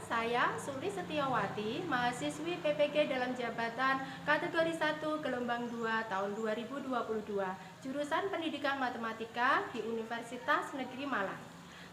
saya Suri Setiawati, mahasiswi PPG dalam jabatan kategori 1 gelombang 2 tahun 2022, jurusan Pendidikan Matematika di Universitas Negeri Malang.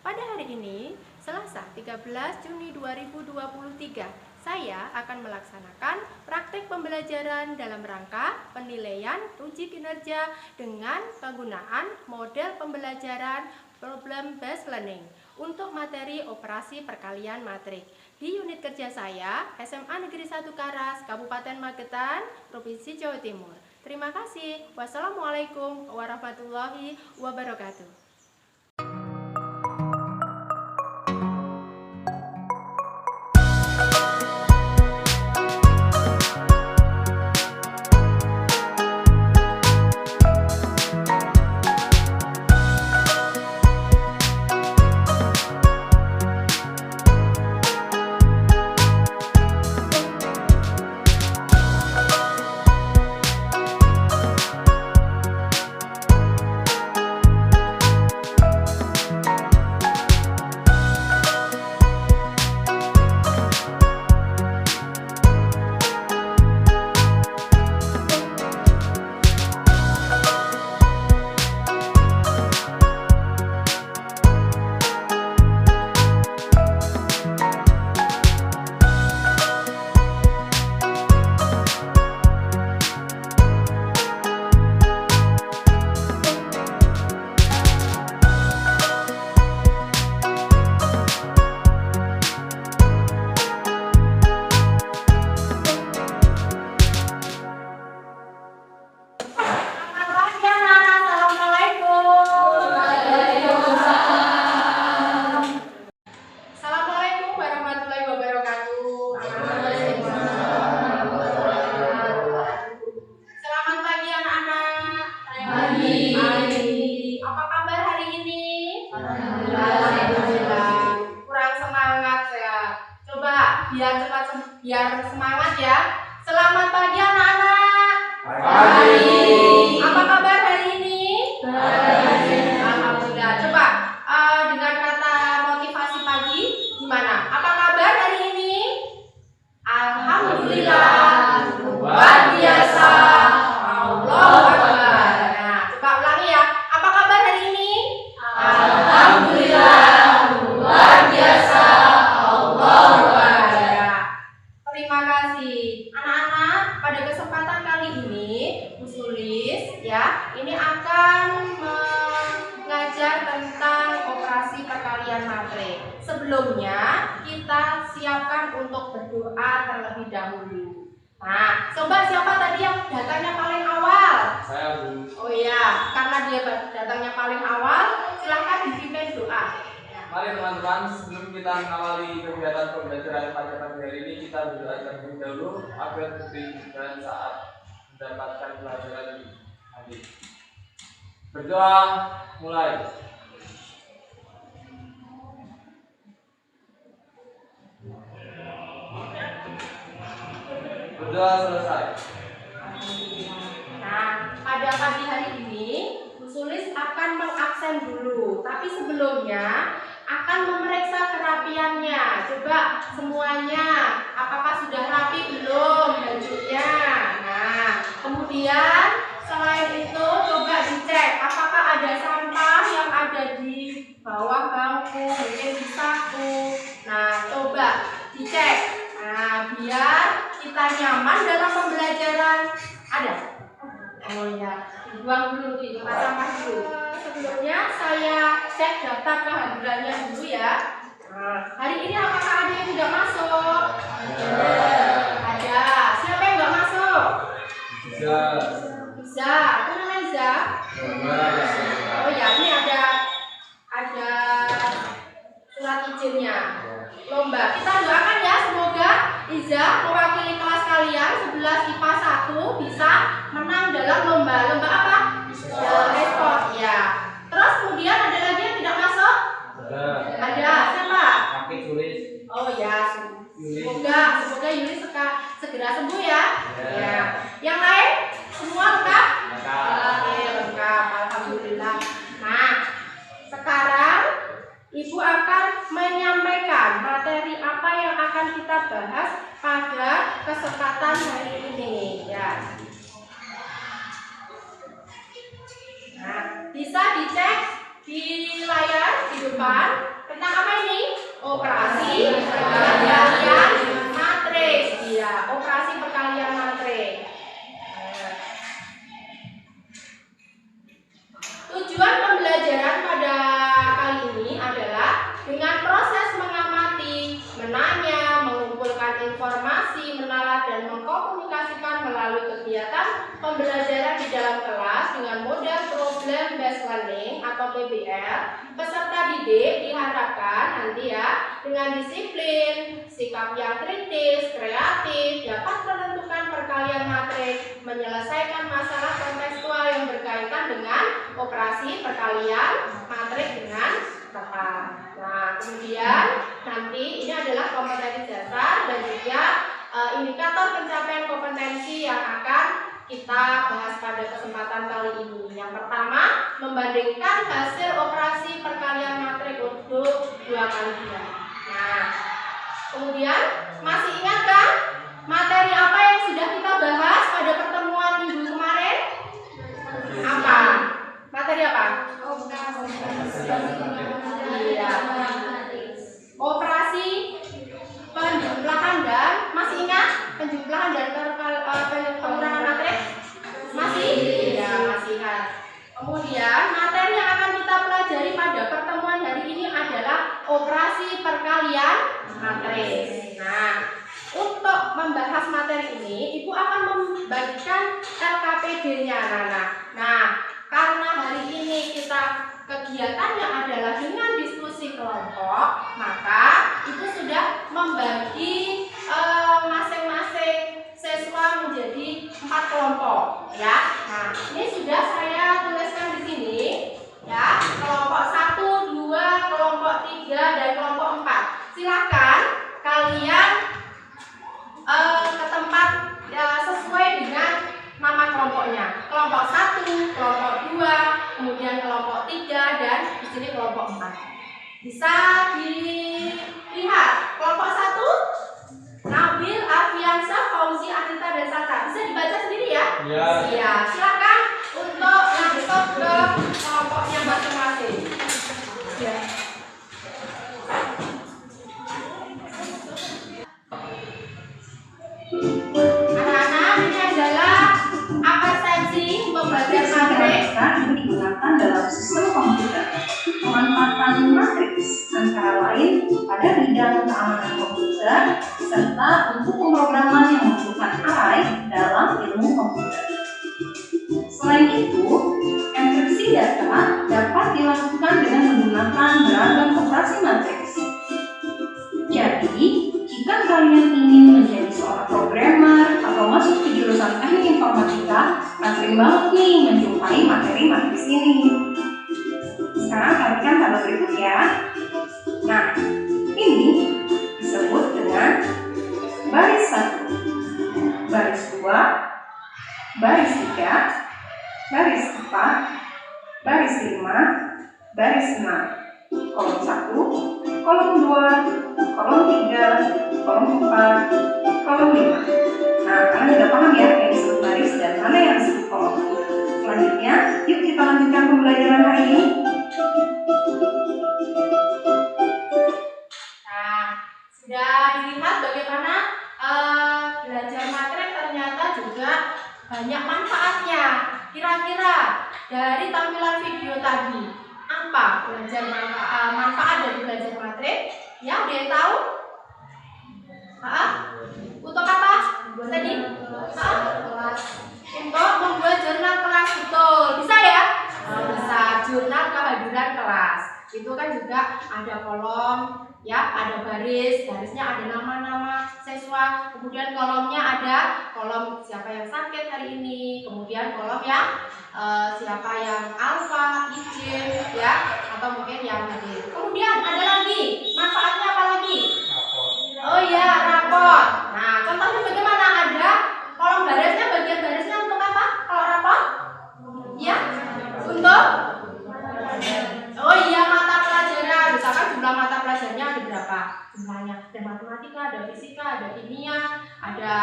Pada hari ini, Selasa 13 Juni 2023, saya akan melaksanakan praktik pembelajaran dalam rangka penilaian uji kinerja dengan penggunaan model pembelajaran Problem Based Learning untuk materi operasi perkalian matrik di unit kerja saya SMA Negeri 1 Karas, Kabupaten Magetan, Provinsi Jawa Timur. Terima kasih. Wassalamualaikum warahmatullahi wabarakatuh. Biar semangat ya. Selamat pagi anak-anak. Pagi. Apa kabar hari ini? Baik. Alhamdulillah. Coba dengan kata motivasi pagi gimana? Apa kabar hari ini? Alhamdulillah. Luar biasa. Allahu Akbar. Nah, coba ulangi ya. Apa kabar hari ini? Alhamdulillah. Luar biasa. Allahu Akbar. Terima kasih anak-anak. Pada kesempatan kali ini Bu Sulis ya ini akan mengajar tentang operasi perkalian matrik. Sebelumnya kita siapkan untuk berdoa terlebih dahulu. Nah, coba siapa tadi yang datangnya paling awal? Saya, Bu. Oh iya, karena dia datangnya paling awal, silahkan dipimpin doa. Mari teman-teman, sebelum kita mengawali kegiatan pembelajaran pada pagi hari ini, kita berdoa terlebih dahulu agar kebaikan saat mendapatkan pelajaran nanti. Berdoa mulai. Berdoa selesai. Nah, pada pagi hari ini Bu Sulis akan mengabsen dulu, tapi sebelumnya akan memeriksa kerapiannya. Coba semuanya, apakah sudah rapi belum bajunya? Nah, kemudian selain itu coba dicek apakah ada sampah yang ada di bawah bangku, mungkin di saku. Nah, coba dicek. Nah, biar kita nyaman dalam pembelajaran. Ada? Oh ya, dibuang dulu, dibuang sampah dulu. Sebelumnya saya cek daftar kehadirannya dulu ya. Nah, hari ini apakah ada yang tidak masuk? Ada. Siapa yang nggak masuk? Bisa. Bisa. Apa namanya Iza? Oh ya, ini ada surat izinnya. Lomba. Kita doakan ya semoga Iza mewakili kelas kalian 11 IPA 1 bisa menang dalam lomba. Lomba apa? Esport ya. Terus kemudian ada lagi yang tidak masuk? Ada. Siapa? Kakek tulis. Oh ya. Semoga Yuli segera sembuh ya. Ya. Yang lain semua lengkap? Lengkap. Alhamdulillah. Nah, sekarang Ibu akan menyampaikan materi apa yang kesempatan hari ini ya. Nah, bisa dicek di layar di depan tentang apa ini? Operasi perkalian matriks. Ya, operasi perkalian matriks. Tujuan pembelajaran pada kali ini adalah dengan proses mengamati, menanya, mengumpulkan informasi, menalar dan mengkomunikasikan melalui kegiatan pembelajaran di dalam kelas dengan model problem based learning atau PBL, peserta didik diharapkan nanti ya dengan disiplin, sikap yang kritis, kreatif, dapat menentukan perkalian matriks, menyelesaikan masalah kontekstual yang berkaitan dengan operasi perkalian matriks dengan tepat. Nah, kemudian nanti ini adalah kompetensi dasar dan juga indikator pencapaian kompetensi yang akan kita bahas pada kesempatan kali ini. Yang pertama, membandingkan hasil operasi perkalian matriks untuk 2 kali 2. Nah, kemudian masih ingat kan materi apa yang sudah kita bahas pada pertemuan minggu kemarin? Apa? Materi apa? Iya. Operasi penjumlahan dan masih ingat penjumlahan dan pengurangan matriks? Masih? Iya, masih ingat. Kemudian materi yang akan kita pelajari pada pertemuan hari ini adalah operasi perkalian matriks. Nah, untuk membahas materi ini, Ibu akan membagikan LKPD-nya, Nana. Nah, karena hari ini kita kegiatannya adalah dengan diskusi kelompok, maka Ibu sudah membagi masing-masing siswa menjadi 4 kelompok, ya. Nah, ini sudah saya tuliskan di sini, ya. Kelompok 1, 2, kelompok 3, dan kelompok 4. Silakan kalian ke tempat sesuai dengan nama kelompoknya. Kelompok 1, kelompok 2, kemudian kelompok 3, dan di sini kelompok 4. Bisa dilihat kelompok 1 Nabil, Arfiansyah, Fauzi, Anita, dan Sata. Bisa dibaca sendiri ya? Iya. Iya. Silakan untuk masuk ke kelompoknya masing-masing. Ya. Anak-anak, ini adalah apresensi pembelajaran matriks yang digunakan dalam sistem komputer. Pemanfaatan matriks antara lain pada bidang keamanan komputer serta untuk pemrograman yang membutuhkan array dalam ilmu komputer. Selain itu, enkripsi data dapat dilakukan dengan menggunakan beragam operasi matriks. Jadi, jika kalian ingin menjadi seorang programmer atau masuk ke jurusan teknik informatika, sering banget nih menjumpai materi matriks ini. Sekarang perhatikan tabel berikut ya. Nah, ini disebut dengan baris 1, baris 2, baris 3, baris 4, baris 5, baris 6, kolom 1, kolom 2, kolom 3, kolom 4, kolom 5. Nah, kalian sudah paham ya yang disebut baris dan mana yang disebut kolom. Selanjutnya, yuk kita lanjutkan pembelajaran hari ini. Nah, sudah dilihat bagaimana belajar matriks ternyata juga banyak manfaatnya. Kira-kira dari tampilan video tadi, apa manfaat dari belajar matriks? Ya, ada yang tahu? Untuk apa? Tadi? Untuk membuat jurnal kelas, betul. Bisa ya? Bisa, jurnal kehadiran kelas. Itu kan juga ada kolom, ya, ada barisnya ada nama-nama siswa, kemudian kolomnya ada kolom siapa yang sakit hari ini, kemudian kolom yang siapa yang alfa, izin, ya, atau mungkin yang hadir. Kemudian ada lagi, manfaatnya apa lagi? Oh iya, rapor. Nah, contohnya bagaimana? Ada kolom barisnya, bagian barisnya untuk apa? Kalau rapor? Ya, untuk oh iya, mata pelajaran. Misalkan jumlah mata pelajarannya ada berapa jumlahnya dan matematika, ada fisika, ada kimia, ada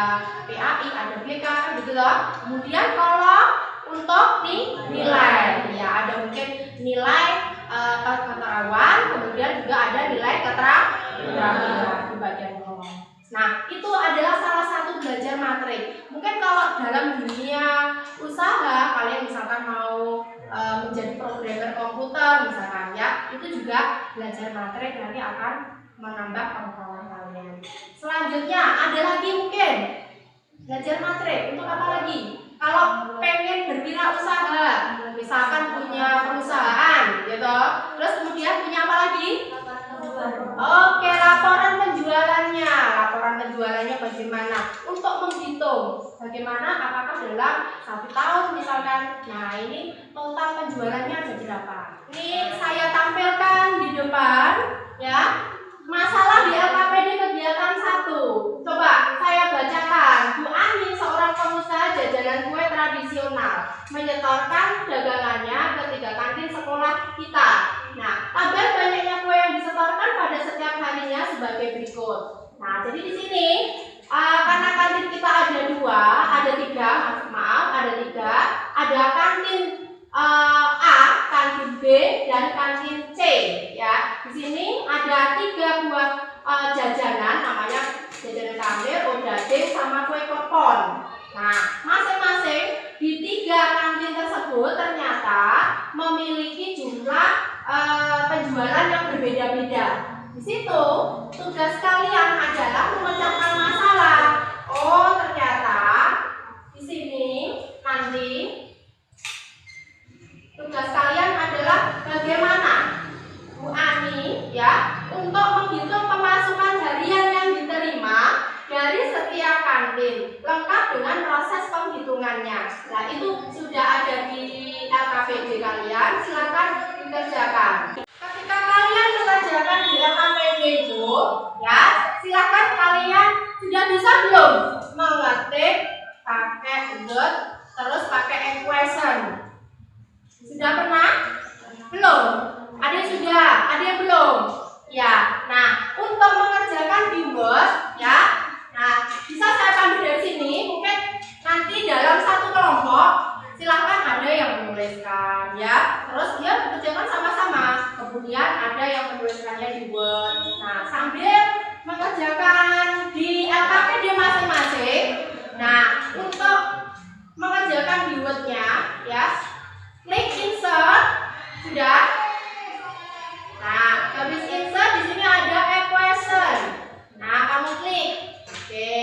PAI, ada BK, gitu loh. Kemudian kalau untuk nilai, ya ada mungkin nilai keterangan, kemudian juga ada nilai keterangan di bagian bawah. Nah, itu adalah salah satu belajar materi. Mungkin kalau dalam dunia usaha, kalian misalkan mau menjadi programmer komputer misalkan ya, itu juga belajar materi nanti akan menambah pengetahuan kalian. Selanjutnya ada lagi mungkin belajar materi untuk apa lagi? Kalau pengen berwirausaha, misalkan punya perusahaan, gitu. Terus kemudian punya apa lagi? Oke, laporan penjualannya. Laporan penjualannya bagaimana? Untuk menghitung bagaimana apakah dalam 1 tahun misalkan. Nah, ini total penjualannya ada berapa? Ini saya tampilkan di depan ya. Masalah di LKPD kegiatan 1. Coba saya bacakan. Bu Ani, seorang pengusaha jajanan kue tradisional, menyetorkan dagangannya ke 3 kantin sekolah kita. Nah, tabel banyaknya kue yang disetorkan pada setiap harinya sebagai berikut. Nah, jadi di sini karena kantin kita ada 3, ada 3. Ada kantin A, kantin B, dan kantin C. Ya, di sini ada 3 buah jajanan, namanya jajanan kamir, odading, sama kue klepon. Nah, masing-masing di 3 kantin tersebut ternyata memiliki jumlah penjualan yang berbeda-beda. Di situ tugas kalian adalah memecahkan masalah. Oh, ternyata di sini nanti tugas kalian adalah bagaimana Bu Ani ya untuk menghitung pemasukan harian yang diterima dari setiap kantin lengkap dengan proses penghitungannya. Nah, itu sudah ada di LKPD kalian, silakan dikerjakan. Ketika kalian mengerjakan di LKPD itu ya, silakan kalian sudah bisa belum mengetik pakai word terus pakai equation? Sudah pernah? Belum? Ada yang sudah? Ada yang belum? Ya. Nah, untuk mengerjakan di Word ya. Nah, bisa saya pandu dari sini. Mungkin nanti dalam satu kelompok silahkan ada yang menuliskan ya. Terus dia bekerjakan sama-sama. Kemudian ada yang menuliskannya di Word. Nah, sambil mengerjakan di LKPD masing-masing. Nah, untuk mengerjakan di Word-nya ya, klik insert, sudah. Nah, habis insert di sini ada equation. Nah, kamu klik. Oke.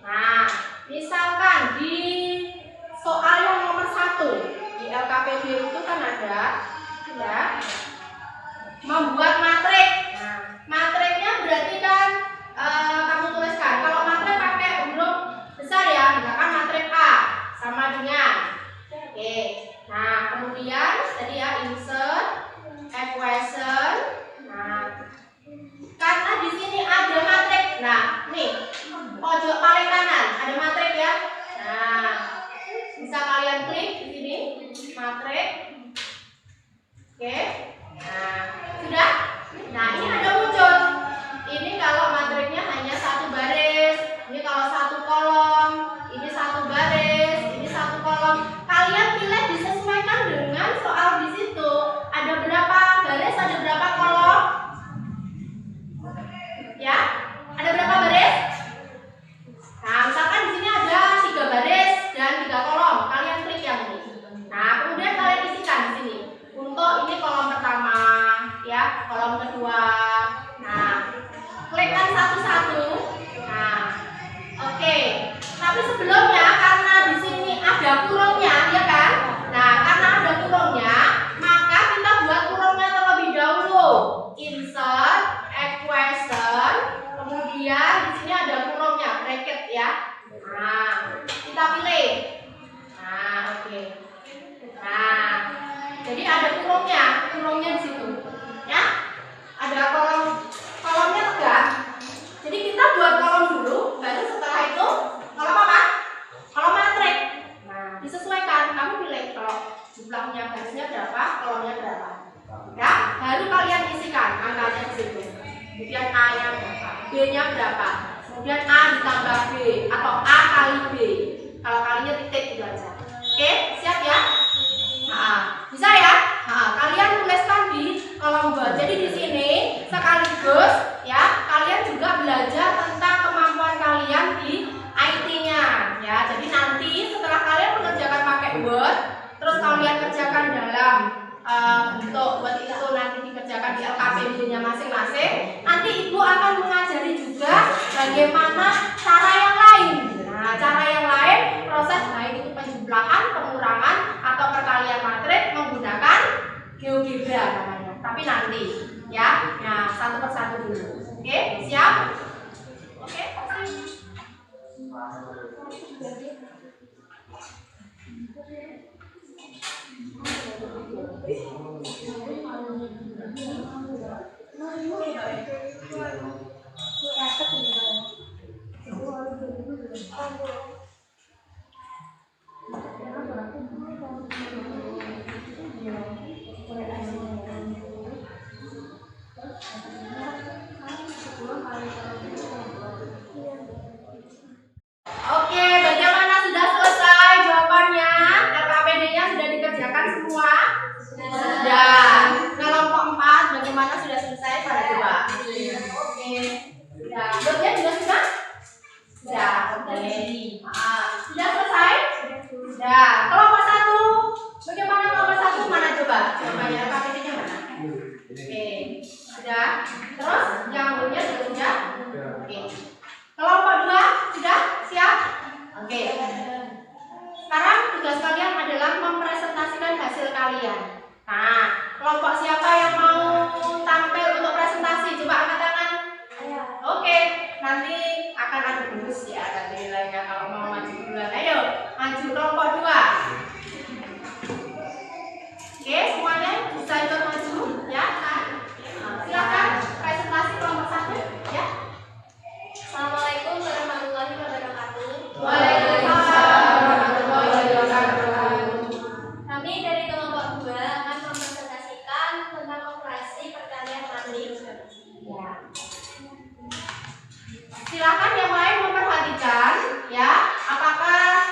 Nah, misalkan di soal yang nomor 1 di LKPD itu kan ada ya, membuat matrik. Nah, matriknya berarti kan kamu tuliskan. Kalau matrik pakai huruf besar ya, misalkan matrik A sama dengan. Oke. Nah, kemudian tadi ya insert equation. Nah, karena di sini ada matrik. Nah, nih pojok paling kanan ada matrik ya. Nah, bisa kalian klik di sini matrik. Oke. Nah, sudah. Nah, ini ada muncul. Ini kalau matriknya hanya 1 baris. Ini kalau 1 kolom. Ini 1 baris. Ini 1 kolom. Kalian pilih disesuaikan dengan soal di situ. Ada berapa baris, ada berapa kolom? Ya, ada berapa baris? Nah, misalkan di sini ada 3 baris dan 3 kolom. Kalian klik yang ini. Nah, kemudian kalian isikan di sini. Untuk ini kolom pertama, ya, kolom kedua. Nah, klikkan satu-satu. Nah, oke. Tapi sebelumnya karena di sini ada kurungnya, ya kan? Nah, karena ada kurungnya, maka kita buat kurungnya terlebih dahulu. Insert equation, kemudian di sini ada kurungnya, bracket ya. Nah, kita pilih. Nah, oke. Nah, jadi ada kurungnya di situ, ya. Ada kolomnya tegak. Jadi kita buat kolom dulu, baru setelah itu kolom apa? Kolom matrik. Nah, disesuaikan. Kamu pilih kalau jumlahnya barisnya berapa, kolomnya berapa. Ya, baru kalian isikan angkanya di situ. Kemudian A-nya berapa, B-nya berapa. berapa? Kemudian A ditambah B atau A kali B. Kalau kalinya titik gitu aja. Oke, siap ya? Bisa ya? Kalian tuliskan di kolom B. Jadi di sini sekaligus ya kalian juga belajar tentang kemampuan kalian di IT-nya ya. Jadi nanti setelah kalian mengerjakan pakai Word, terus kalian kerjakan dalam bentuk Word itu nanti dikerjakan di LKPD-nya masing-masing. Nanti Ibu akan mengajari juga bagaimana cara yang lain. Nah, cara yang lain proses baik itu penjumlahan, pengurangan atau perkalian matrik menggunakan GeoGebra namanya. Tapi nanti ya. Nah, satu persatu dulu. Oke, siap? Oke, Oke, bagaimana sudah selesai jawabannya? LKPD-nya sudah dikerjakan semua? Sudah. Kelompok 4 bagaimana sudah selesai? Pada coba. Oke. Sudah. Wordnya juga sudah? Sudah. Oke. Sudah selesai? Sudah. Kelompok 1. Bagaimana kelompok 1? Mana coba? Jawabannya LKPD-nya mana? Oke. Sudah. Terus yang wordnya juga sudah? Oke. Kelompok 2 sudah siap? Oke. Sekarang tugas kalian adalah mempresentasikan hasil kalian. Nah, kelompok siapa yang mau tampil untuk presentasi? Coba angkat tangan. Oke, nanti akan ada bonus ya nanti nilainya kalau mau maju duluan. Ayo, maju kelompok 2. Oke, semuanya bisa ikut maju ya kan? Silakan presentasi kelompok 1 ya. Assalamualaikum warahmatullahi wabarakatuh. Waalaikumsalam warahmatullahi wabarakatuh. Kami dari kelompok 2 akan mempresentasikan tentang operasi perkalian matrik. Ya. Silakan yang lain memperhatikan ya, apakah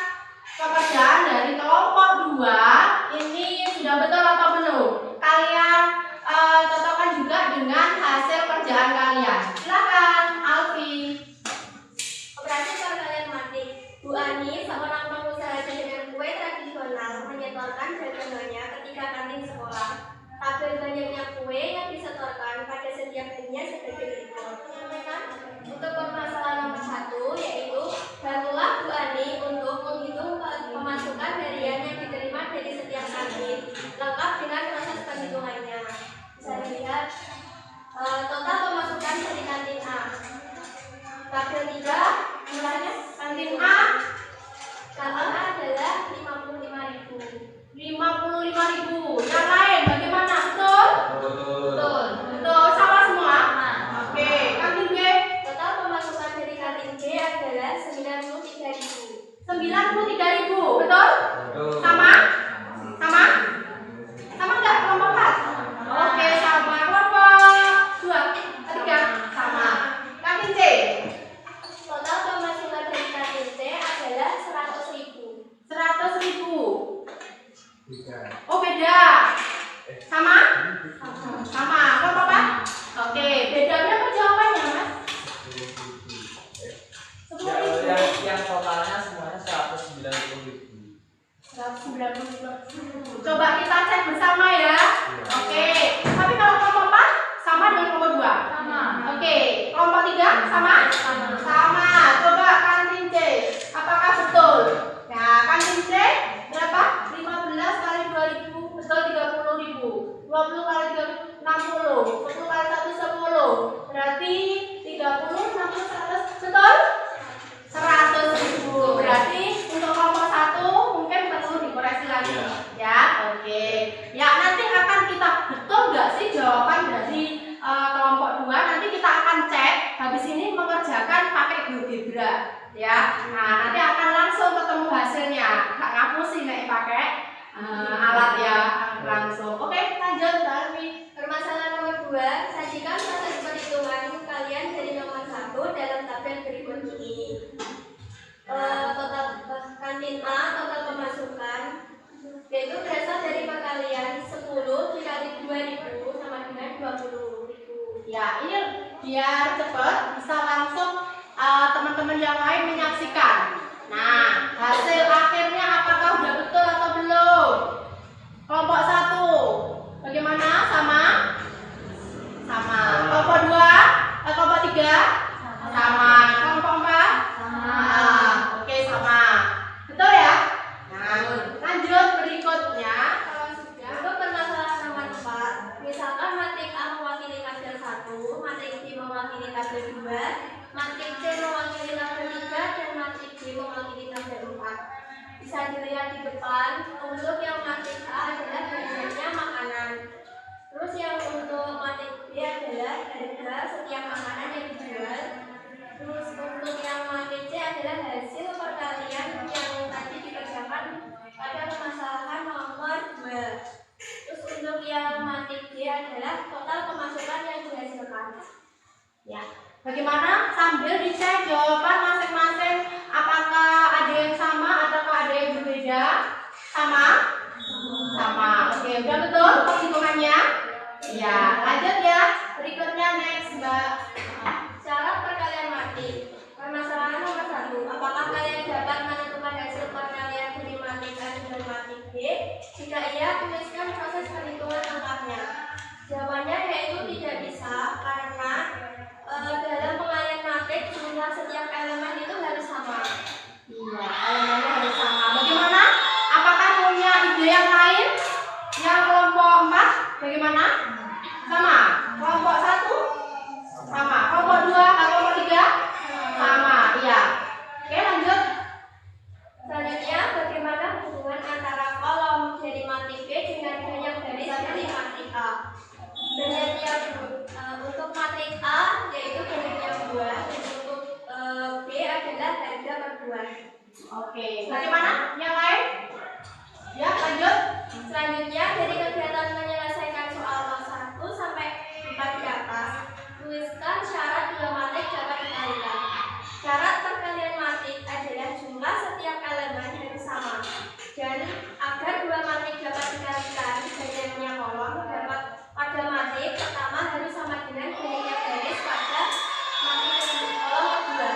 pekerjaan dari kelompok 2 ini sudah betul atau belum? Kalian cocokkan juga dengan hasil kerjaan kalian. Silakan, Alfi. Operasi perkalian matrik. Bu Ani, seorang pengusaha jajanan kue tradisional, menyetorkan dagangannya ketika kantin sekolah. Tabel banyaknya kue yang disetorkan pada setiap harinya sebagai berikut. Untuk permasalahan nomor 1, yaitu bantulah Bu Ani untuk menghitung pemasukan harian yang diterima dari setiap kantin, lengkap dengan proses penghitungannya. Bisa dilihat total pemasukan dari kantin A. Tabel 3, misalnya kantin A adalah 55.000. 55.000. Yang lain bagaimana? Betul? Betul. Betul. Sama semua? Oke. Kantin B. Total pemasukan dari kantin B adalah 93.000. 93.000. Betul? Sama? Sama? Sama enggak kelompok 4? Oke, sama. Kelompok 2, 3 sama. Kantin C. Total pemasukan dari kantin C adalah 100.000. 100.000. Oh, beda. Sama? Sama. Kelompok 4? Oke, beda berapa jawabannya, Mas? 10.000. Yang totalnya semuanya 190.000. 190.000. Coba kita cek bersama ya. Oke. Tapi kalau kelompok 4 sama dengan kelompok 2? Sama. Oke. Kelompok 3 sama? Sama. Coba kantin C. Apakah betul? Nah, kantin C berapa? 15 kali 2.000 betul 30.000. 20 kali 3 60. 10 kali 1 10. Berarti 30 60 100 betul? 100.000. Berarti untuk kelompok 1 mungkin perlu dikoreksi lagi ya. Oke. Ya, nanti akan kita betul nggak sih jawaban dari kelompok 2? Nanti kita akan cek habis ini mengerjakan pakai GeoGebra ya. Nah, nanti akan langsung ketemu hasilnya. Nggak ngapusin nih pakai alat ya langsung. Oke, lanjut Mbak Alfi. Permasalahan nomor 2, sajikan proses perhitungan kalian dari nomor 1 dalam biar cepat bisa langsung teman-teman yang lain menyaksikan. Nah, hasil akhirnya apakah udah betul atau belum? Kelompok 1 bagaimana? Sama? Sama. Kelompok 2? Kelompok 3? Sama. Kelompok 4? Sama. Oke, sama. Betul ya? Nah, lanjut berikutnya. Kalau sudah, untuk permasalahan nomor 4, misalkan matrik A mewakili tabel 1, matrik B mewakili tabel 2, matrik C mewakili tabel 3, dan matrik D mewakili tabel 4. Bisa dilihat di depan, untuk yang matrik A adalah bagiannya makanan. Terus yang untuk matrik B adalah harga setiap makanan yang dijual. Terus untuk yang matrik C adalah hasil perkalian yang tadi dikerjakan pada permasalahan nomor 2. Terus untuk yang matrik D adalah total pemasukan yang dihasilkan. Ya. Bagaimana? Sambil dicek jawaban masing-masing, apakah ada yang sama ataukah ada yang berbeda? Sama? Sama. Oke, udah betul perhitungannya? Ya, lanjut ya. Berikutnya next, Mbak. Cara perkalian matrik. Permasalahan nomor 1. Apakah kalian dapat menentukan hasil perkalian dari matrik A dan matrik B? Jika iya, tuliskan proses perhitungan angkanya. Jawabannya yaitu tidak bisa, karena dalam pengalian matrik jumlah setiap elemen itu harus sama. Iya, elemennya harus sama. Bagaimana? Apakah punya ide yang lain? Yang kelompok 4 bagaimana? Sama. Kelompok 1? Sama. Kelompok 2, kelompok 3? Sama. Iya. Oke, lanjut. Selanjutnya, bagaimana hubungan antara kolom dari matrik B dengan banyak baris dari matrik A? Banyaknya untuk matrik A yaitu banyaknya 2, dan untuk B adalah harga per 2. Oke. Bagaimana? Yang lain? Ya, lanjut. Selanjutnya, dari kegiatan menyelesaikan soal kelas 1 sampai 4 di atas, tuliskan syarat dua matrik dapat dikalikan. Syarat perkalian matrik adalah jumlah setiap elemen harus sama, dan agar dua matrik dapat dikalikan, banyaknya kolom dapat pada matrik pertama harus sama dengan banyaknya baris pada matrik kolom kedua.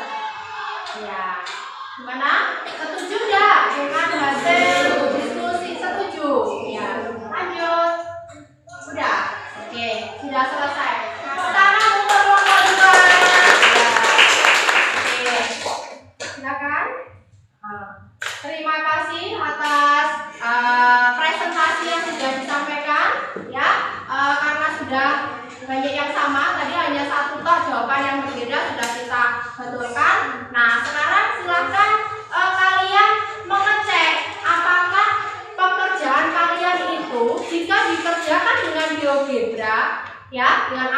Ya. Gimana? Setuju enggak dengan hasil diskusi? Setuju? Ya. Lanjut. Sudah? Oke, sudah selesai. Sekarang untuk kelompok 2. Ya. Oke. Silakan. Terima kasih atas presentasi yang sudah disampaikan, ya. Karena sudah banyak yang sama, tadi hanya satu toh jawaban yang berbeda sudah kita betulkan. Nah, sekarang silakan kalian mengecek apakah pekerjaan kalian itu jika dikerjakan dengan GeoGebra, ya, dengan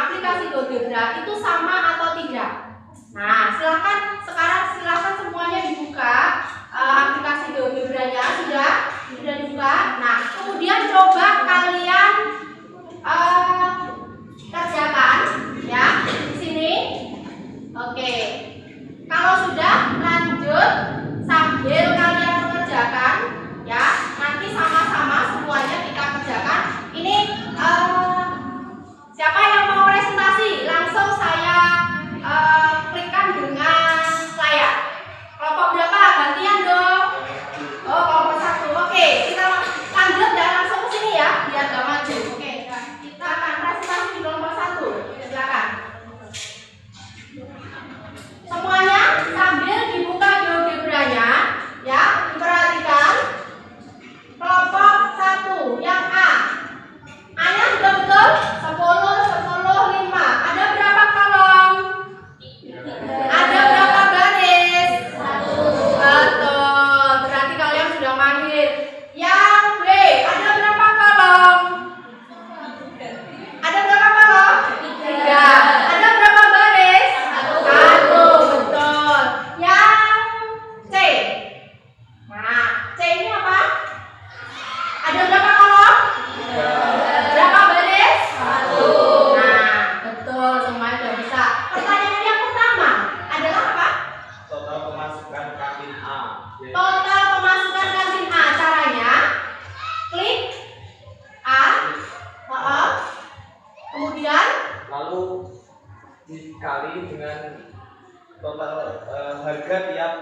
harga tiap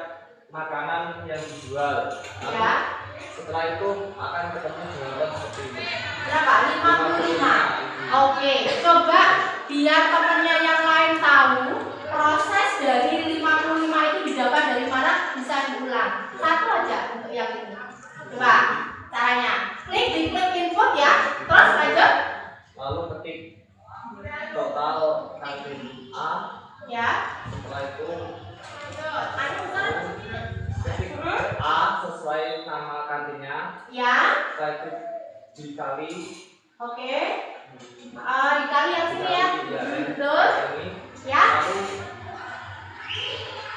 makanan yang dijual. Ya. Setelah itu akan ketemu jawaban seperti ini. Berapa? 55. Oke, coba biar temennya yang lain tahu proses dari 55 itu didapat dari mana, bisa diulang. Satu aja untuk yang ini. Coba caranya. Klik di klik input ya. Terus lanjut. Lalu ketik total kantin A. Ya. Setelah itu Lanjut. ketik A sesuai nama kantinnya. Ya. Setelah itu dikali. Oke. Dikali yang sini ya. Terus. Ini. Ya. Lalu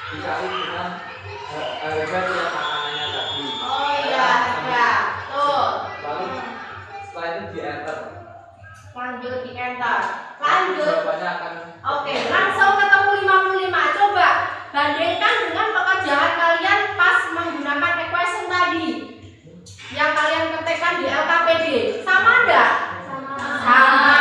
dikali dengan harga tiap makanannya tadi. Oh iya, harga. Tuh. Lalu setelah itu di enter. Lanjut di enter. Lanjut. Jawabannya akan Oke, langsung ketemu 55. Coba bandingkan dengan pekerjaan kalian pas menggunakan equation tadi yang kalian ketikkan di LKPD. Sama enggak? Sama.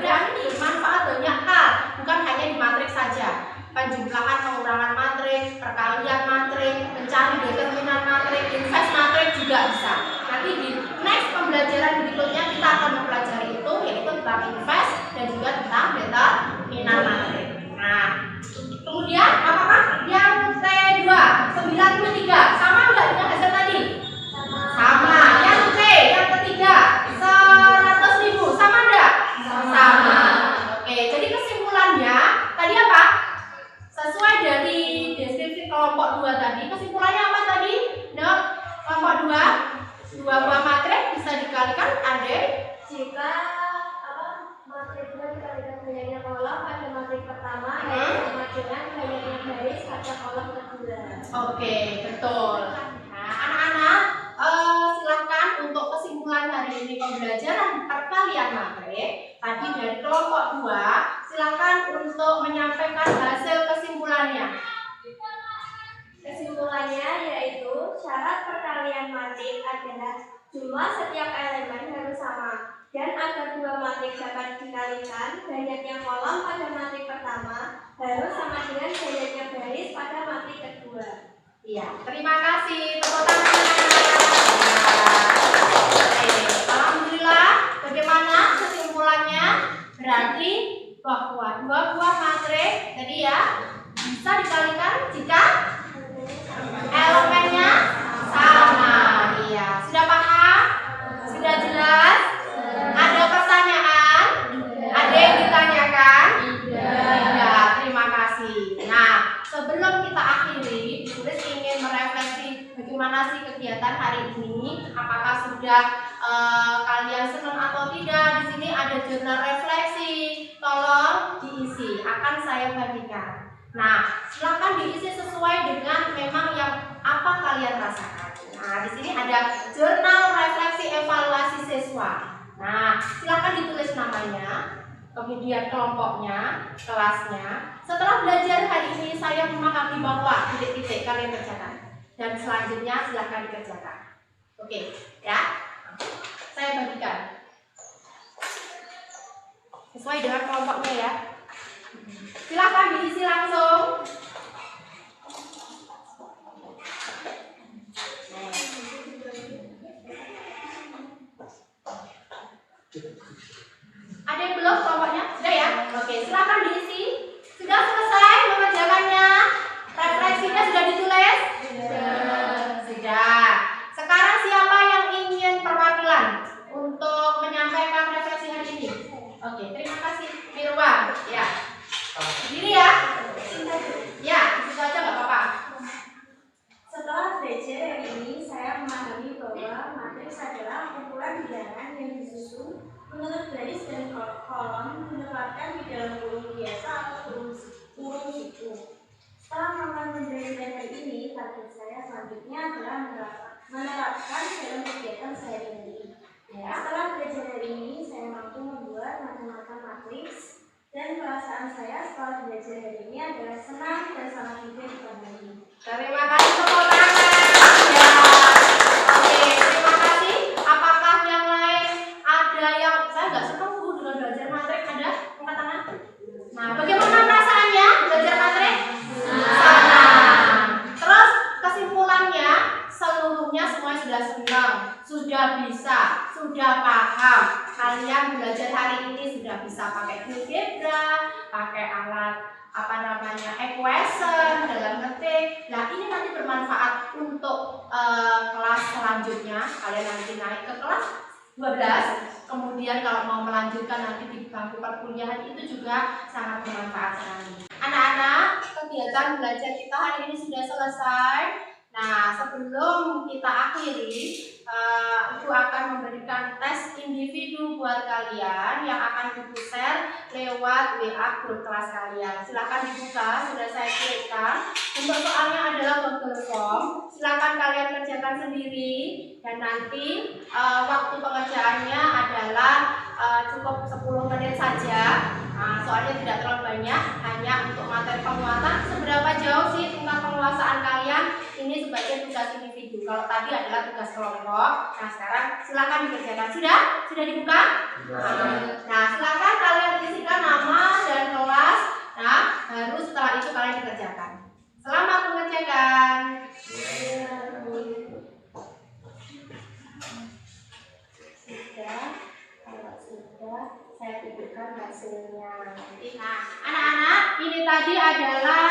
Berarti manfaat banyak hal, bukan hanya di matriks saja. Penjumlahan, pengurangan matriks, perkalian matriks, mencari determinan matriks, invest matriks juga bisa. Nanti di next pembelajaran berikutnya kita akan mempelajari itu, yaitu tentang invest dan juga tentang determinan matriks. Nah, kemudian apakah yang T2 93 sama enggak dengan hasil tadi? Sama. Yang C yang ketiga 100.000 sama enggak? Sama. Oke, jadi kesimpulannya tadi apa? Sesuai dari deskripsi kelompok 2 tadi, kesimpulannya apa tadi? Nah, kelompok 2, dua buah matriks bisa dikalikan adik Jika matriksnya dikalikan banyaknya kolom pada matrik pertama, yaitu sama dengan banyaknya baris pada kolom kedua. Oke, betul. Nah, anak-anak silahkan untuk kesimpulan hari ini pembelajaran perkalian matrik tadi dari kelompok 2, silahkan untuk menyampaikan hasil kesimpulannya. Kesimpulannya yaitu syarat perkalian matrik adalah jumlah setiap elemen harus sama, dan agar dua matrik dapat dikalikan, banyaknya kolom pada matrik pertama harus sama dengan banyaknya baris pada matrik kedua. Iya, terima kasih. Tepuk tangan. Oke, alhamdulillah. Bagaimana kesimpulannya? Berarti bahwa dua buah matrik tadi ya bisa dikalikan jika elemennya sama. Iya, sudah paham? Sudah jelas? Ada pertanyaan? Ada yang ditanyakan? Tidak. Terima kasih. Nah, sebelum kita akhiri, Tulis ingin merefleksi bagaimana sih kegiatan hari ini. Apakah sudah kalian senang atau tidak? Di sini ada jurnal refleksi. Tolong diisi. Akan saya bagikan. Nah, silakan diisi sesuai dengan memang yang apa kalian rasakan. Nah, di sini ada jurnal refleksi evaluasi siswa. Nah, silakan ditulis namanya, kemudian kelompoknya, kelasnya. Setelah belajar hari ini saya memahami bahwa titik-titik kalian kerjakan. Dan selanjutnya silakan dikerjakan. Oke, ya. Saya bagikan. Sesuai dengan kelompoknya ya. Silakan diisi langsung. Ada yang belum kelompoknya? Sudah ya? Oke, silakan diisi. Sudah selesai mengerjakannya? Refleksinya sudah ditulis? Sudah. Sekarang siapa yang ingin perwakilan untuk menyampaikan refleksi hari ini? Oke, terima kasih Mirwan. Ya. Diri ya? Ya, itu saja nggak apa-apa. Setelah belajar hari ini, saya memahami bahwa matriks adalah kumpulan bilangan yang disusun menurut baris dan kolom menempatkan di dalam kurung biasa atau kurung siku. Setelah mempelajari hari ini, target saya selanjutnya adalah menerapkan dalam kegiatan sehari-hari. Setelah belajar hari ini, saya mampu membuat macam-macam matriks, dan perasaan saya setelah belajar hari ini adalah senang dan sangat juga dipahami. Terima kasih, tepuk tangan. Ya. Oke, terima kasih. Apakah yang lain ada yang saya nggak senang Bu dengan belajar matrik? Ada angkat tangan. Nah, bagaimana perasaannya belajar matrik? Senang. paham. Kalian belajar hari ini sudah bisa pakai GeoGebra, pakai alat equation dalam ngetik. Nah, ini nanti bermanfaat untuk kelas selanjutnya. Kalian nanti naik ke kelas 12. Kemudian kalau mau melanjutkan nanti di bangku perkuliahan itu juga sangat bermanfaat sekali. Anak-anak, kegiatan belajar kita hari ini sudah selesai. Nah, sebelum kita akhiri, Ibu akan memberikan tes individu buat kalian yang akan Ibu share lewat WA grup kelas kalian. Silahkan dibuka, sudah saya kirimkan. Untuk soalnya adalah Google Form. Silahkan kalian kerjakan sendiri dan nanti waktu pengerjaannya adalah cukup 10 menit saja. Soalnya tidak terlalu banyak, hanya untuk materi penguatan. Seberapa jauh sih tingkat penguasaan kalian? Ini sebagai tugas individu. Kalau tadi adalah tugas kelompok. Nah, sekarang silakan dikerjakan. Sudah dibuka? Nah, silakan kalian isikan nama dan kelas. Nah, baru setelah itu kalian dikerjakan. Selamat mengerjakan. Sudah, saya tunjukkan hasilnya. Nah, anak-anak, ini tadi adalah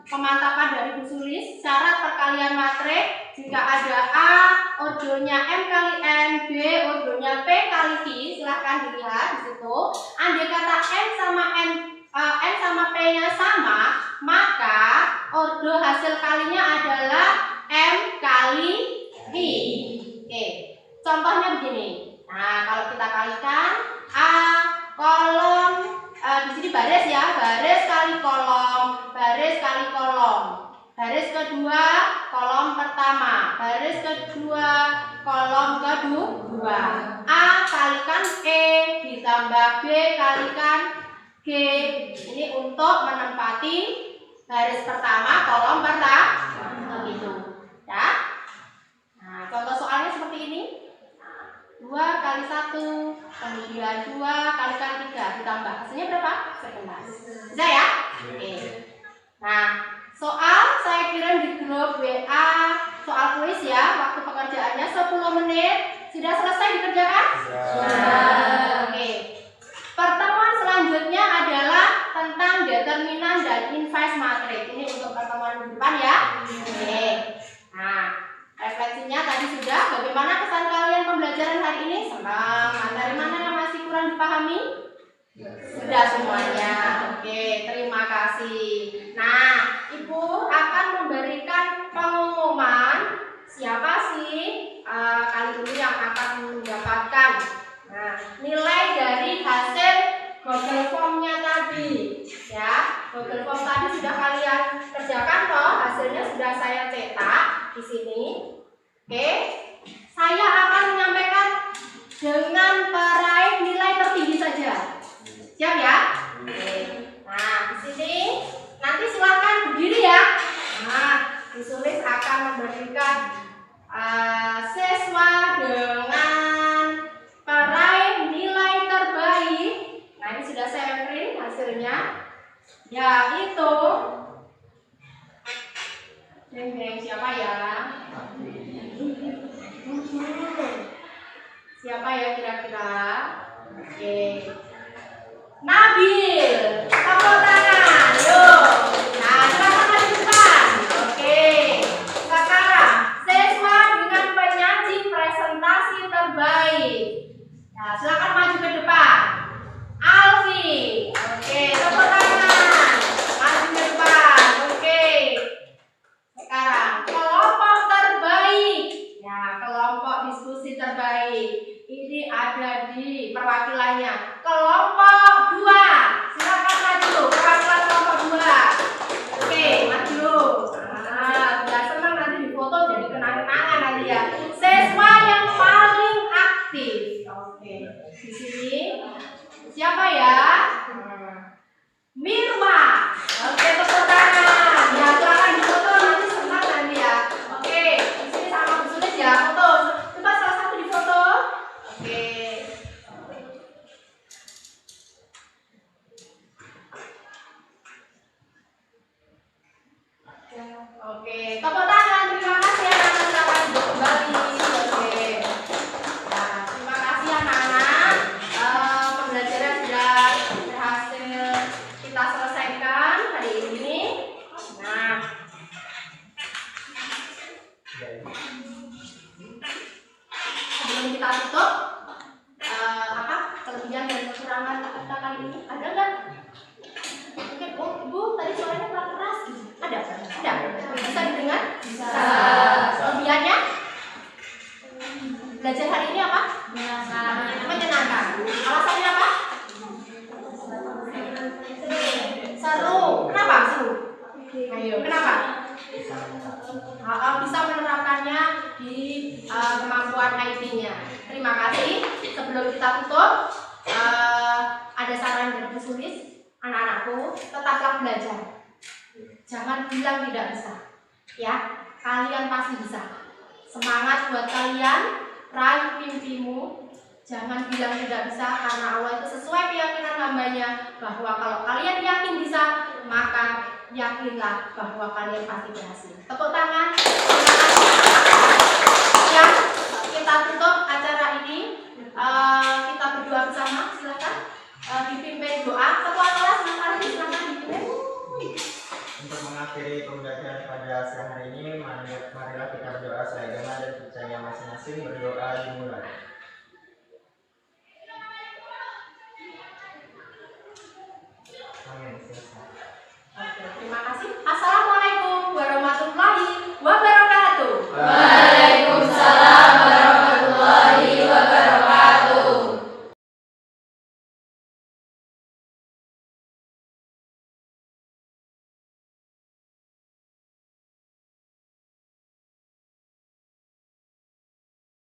pemantapan dari Bu Sulis. Syarat perkalian matrik, jika ada A ordonya M kali N, B ordonya P kali Q, silahkan dilihat di situ. Andai kata N sama P nya sama, maka ordo hasil kalinya adalah M kali Q. Oke, contohnya begini. Nah, kalau kita kalikan A kolom di sini baris ya, baris kali kolom, baris kali kolom. Baris kedua kolom pertama, baris kedua kolom kedua. A kalikan E ditambah B kalikan G. Ini untuk menempati baris pertama kolom pertama begitu. Ya. Nah, contoh soalnya seperti ini. 2 kali 1, kemudian 2 kalikan 3 ditambah hasilnya berapa? 11. Bisa ya? Oke. Nah, soal saya kirim di grup WA soal kuis ya. Waktu pekerjaannya 10 menit. Sudah selesai dikerjakan? Sudah. Oke. Pertemuan selanjutnya adalah tentang determinan dan inverse matrix. Ini untuk pertemuan depan ya. Oke. Nah, refleksinya tadi sudah. Bagaimana kesan kalian pembelajaran hari ini? Senang. Materi mana yang masih kurang dipahami? Sudah semuanya. Oke, terima kasih. Nah, Ibu akan memberikan pengumuman siapa sih kali ini yang akan mendapatkan nilai dari hasil Google Form-nya tadi. Ya, Google Form tadi sudah kalian kerjakan toh, hasilnya sudah saya cetak di sini. Oke, saya akan menyampaikan dengan peraih nilai tertinggi saja. Siap ya? Oke. Nah, di sini nanti silakan berdiri ya. Nah, disulis akan memberikan siswa dengan peraih nilai terbaik. Nah, ini sudah saya print hasilnya. Yaitu siapa ya? Siapa ya kira-kira? Oke. Nabil, tepuk tangan, yuk. Nah, silakan maju depan. Oke. Sekarang siswa dengan penyaji presentasi terbaik. Nah, silakan maju ke depan. Alfi. Oke, tepuk tangan. Maju ke depan. Oke. Sekarang kelompok terbaik. Ya, kelompok diskusi terbaik. Ini ada di perwakilannya. Kelompok 2. Silakan maju. Perwakilan kelompok 2. Oke, maju. Nah, biar senang nanti difoto jadi kenang-kenangan nanti ya. Siswa yang paling aktif. Oke. Di sini siapa ya? Mirwa. Oke, tepuk tangan. Ya, silakan difoto nanti senang nanti ya. Oke, di sini sama ditulis ya. Foto. Coba salah satu difoto. Oke. Oke, tepuk tangan. Terima kasih ya. Silakan kembali. Oke. Nah, kita tutup. Kelebihan dan kekurangan kita kali ini ada nggak? Mungkin ibu tadi suaranya kurang keras. Ada? Bisa didengar? Bisa. Kelebihannya? Belajar hari ini apa? Menyenangkan. Alasannya apa? Seru. Kenapa seru? Ayo, kenapa? Bisa menerapkannya di kemampuan IT-nya. Terima kasih. Sebelum kita tutup, ada saran dari Bu Sulis, anak-anakku, tetaplah belajar. Jangan bilang tidak bisa. Ya, kalian pasti bisa. Semangat buat kalian, raih mimpimu. Jangan bilang tidak bisa, karena Allah itu sesuai keyakinan hambanya bahwa kalau kalian yakin bisa, maka yakinlah bahwa kalian pasti berhasil. Tepuk tangan. Ya, kita tutup acara ini. Kita berdoa bersama. Silakan dipimpin doa. Ketua kelas Mas silakan dipimpin. Untuk mengakhiri pembelajaran pada siang hari ini, marilah kita berdoa sebagaimana dan percaya masing-masing. Berdoa dimulai.